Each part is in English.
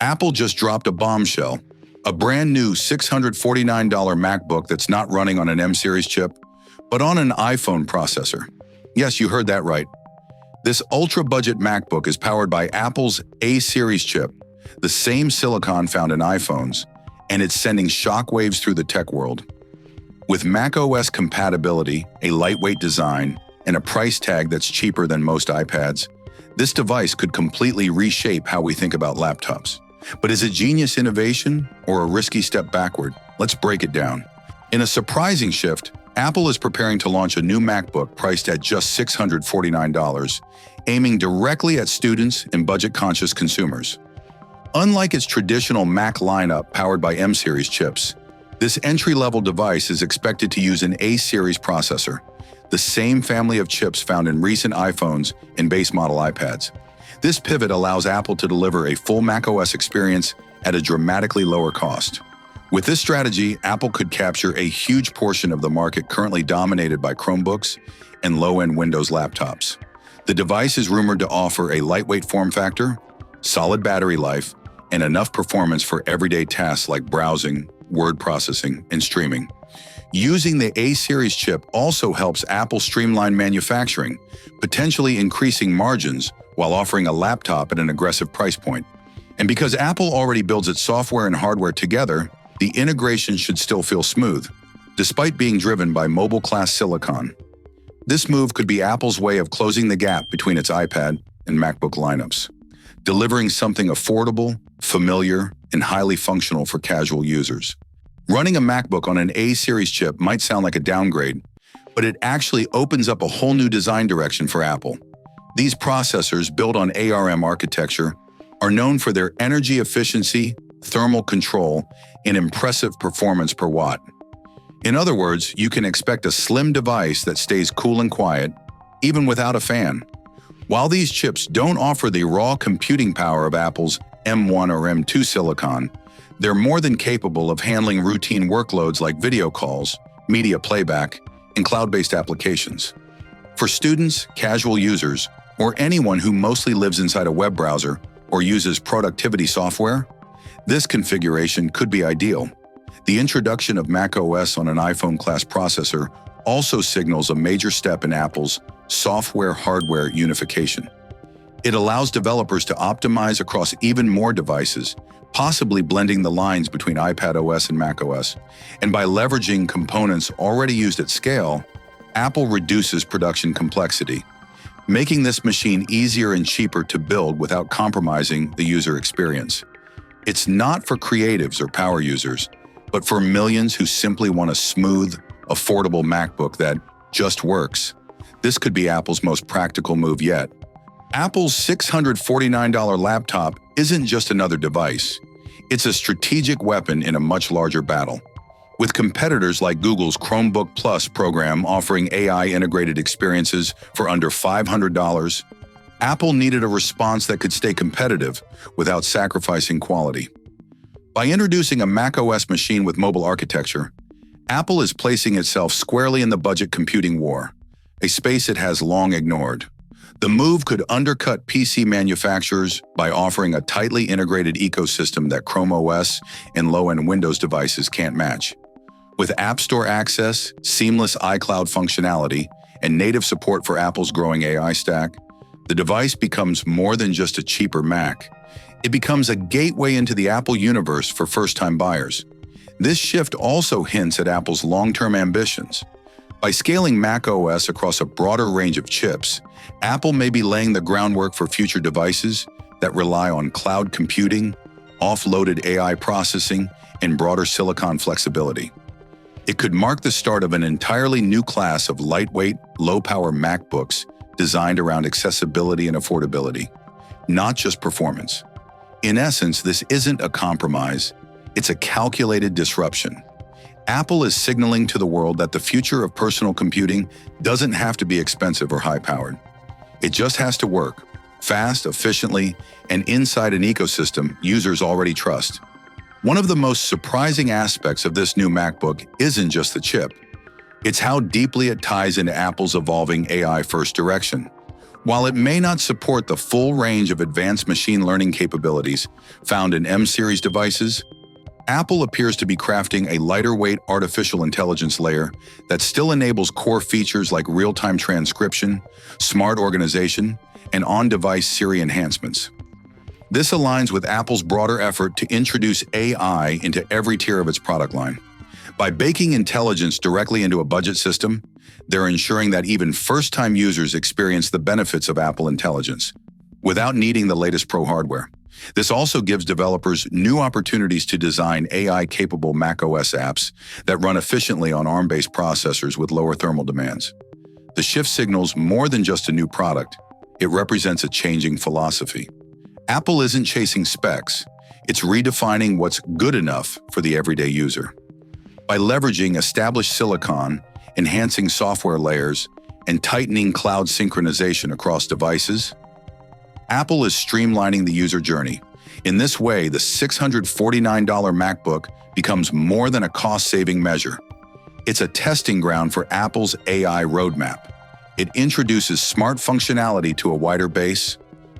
Apple just dropped a bombshell, a brand new $649 MacBook that's not running on an M-series chip, but on an iPhone processor. Yes, you heard that right. This ultra-budget MacBook is powered by Apple's A-series chip, the same silicon found in iPhones, and it's sending shockwaves through the tech world. With macOS compatibility, a lightweight design, and a price tag that's cheaper than most iPads, this device could completely reshape how we think about laptops. But is it genius innovation or a risky step backward? Let's break it down. In a surprising shift, Apple is preparing to launch a new MacBook priced at just $649, aiming directly at students and budget-conscious consumers. Unlike its traditional Mac lineup powered by M-series chips, this entry-level device is expected to use an A-series processor, the same family of chips found in recent iPhones and base model iPads. This pivot allows Apple to deliver a full macOS experience at a dramatically lower cost. With this strategy, Apple could capture a huge portion of the market currently dominated by Chromebooks and low-end Windows laptops. The device is rumored to offer a lightweight form factor, solid battery life, and enough performance for everyday tasks like browsing, word processing, and streaming. Using the A-series chip also helps Apple streamline manufacturing, potentially increasing margins while offering a laptop at an aggressive price point. And because Apple already builds its software and hardware together, the integration should still feel smooth, despite being driven by mobile-class silicon. This move could be Apple's way of closing the gap between its iPad and MacBook lineups, delivering something affordable, familiar, and highly functional for casual users. Running a MacBook on an A-series chip might sound like a downgrade, but it actually opens up a whole new design direction for Apple. These processors, built on ARM architecture, are known for their energy efficiency, thermal control, and impressive performance per watt. In other words, you can expect a slim device that stays cool and quiet, even without a fan. While these chips don't offer the raw computing power of Apple's M1 or M2 silicon, they're more than capable of handling routine workloads like video calls, media playback, and cloud-based applications. For students, casual users, or anyone who mostly lives inside a web browser or uses productivity software, this configuration could be ideal. The introduction of macOS on an iPhone-class processor also signals a major step in Apple's software-hardware unification. It allows developers to optimize across even more devices, possibly blending the lines between iPadOS and macOS. And by leveraging components already used at scale, Apple reduces production complexity, making this machine easier and cheaper to build without compromising the user experience. It's not for creatives or power users, but for millions who simply want a smooth, affordable MacBook that just works. This could be Apple's most practical move yet. Apple's $649 laptop isn't just another device. It's a strategic weapon in a much larger battle. With competitors like Google's Chromebook Plus program offering AI-integrated experiences for under $500, Apple needed a response that could stay competitive without sacrificing quality. By introducing a macOS machine with mobile architecture, Apple is placing itself squarely in the budget computing war, a space it has long ignored. The move could undercut PC manufacturers by offering a tightly integrated ecosystem that Chrome OS and low-end Windows devices can't match. With App Store access, seamless iCloud functionality, and native support for Apple's growing AI stack, the device becomes more than just a cheaper Mac. It becomes a gateway into the Apple universe for first-time buyers. This shift also hints at Apple's long-term ambitions. By scaling macOS across a broader range of chips, Apple may be laying the groundwork for future devices that rely on cloud computing, offloaded AI processing, and broader silicon flexibility. It could mark the start of an entirely new class of lightweight, low-power MacBooks designed around accessibility and affordability, not just performance. In essence, this isn't a compromise, it's a calculated disruption. Apple is signaling to the world that the future of personal computing doesn't have to be expensive or high-powered. It just has to work, fast, efficiently, and inside an ecosystem users already trust. One of the most surprising aspects of this new MacBook isn't just the chip. It's how deeply it ties into Apple's evolving AI-first direction. While it may not support the full range of advanced machine learning capabilities found in M-series devices, Apple appears to be crafting a lighter-weight artificial intelligence layer that still enables core features like real-time transcription, smart organization, and on-device Siri enhancements. This aligns with Apple's broader effort to introduce AI into every tier of its product line. By baking intelligence directly into a budget system, they're ensuring that even first-time users experience the benefits of Apple Intelligence without needing the latest pro hardware. This also gives developers new opportunities to design AI-capable macOS apps that run efficiently on ARM-based processors with lower thermal demands. The shift signals more than just a new product. It represents a changing philosophy. Apple isn't chasing specs. It's redefining what's good enough for the everyday user. By leveraging established silicon, enhancing software layers, and tightening cloud synchronization across devices, Apple is streamlining the user journey. In this way, the $649 MacBook becomes more than a cost-saving measure. It's a testing ground for Apple's AI roadmap. It introduces smart functionality to a wider base,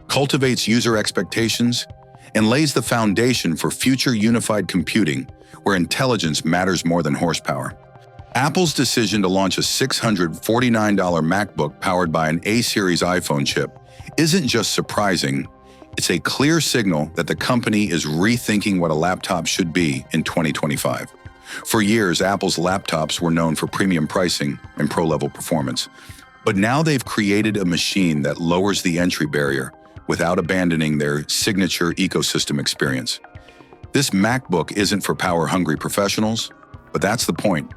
cultivates user expectations, and lays the foundation for future unified computing where intelligence matters more than horsepower. Apple's decision to launch a $649 MacBook powered by an A-series iPhone chip isn't just surprising, it's a clear signal that the company is rethinking what a laptop should be in 2025. For years, Apple's laptops were known for premium pricing and pro-level performance, but now they've created a machine that lowers the entry barrier without abandoning their signature ecosystem experience. This MacBook isn't for power-hungry professionals, but that's the point.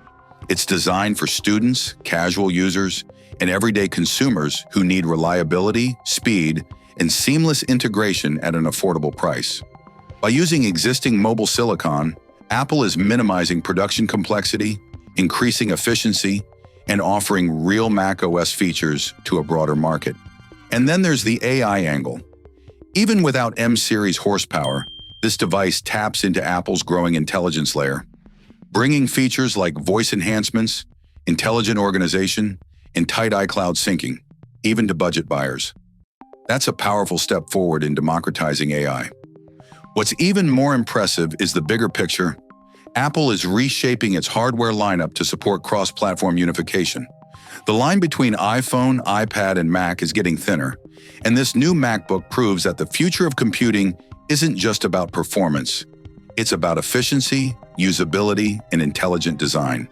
It's designed for students, casual users, and everyday consumers who need reliability, speed, and seamless integration at an affordable price. By using existing mobile silicon, Apple is minimizing production complexity, increasing efficiency, and offering real macOS features to a broader market. And then there's the AI angle. Even without M-series horsepower, this device taps into Apple's growing intelligence layer, bringing features like voice enhancements, intelligent organization, and tight iCloud syncing, even to budget buyers. That's a powerful step forward in democratizing AI. What's even more impressive is the bigger picture. Apple is reshaping its hardware lineup to support cross-platform unification. The line between iPhone, iPad, and Mac is getting thinner, and this new MacBook proves that the future of computing isn't just about performance. It's about efficiency, usability, and intelligent design.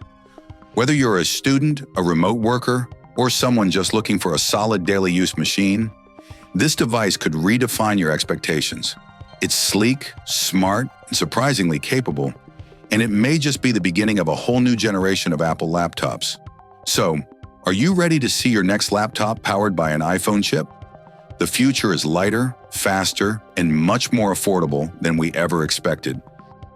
Whether you're a student, a remote worker, or someone just looking for a solid daily use machine, this device could redefine your expectations. It's sleek, smart, and surprisingly capable, and it may just be the beginning of a whole new generation of Apple laptops. So, are you ready to see your next laptop powered by an iPhone chip? The future is lighter, faster, and much more affordable than we ever expected.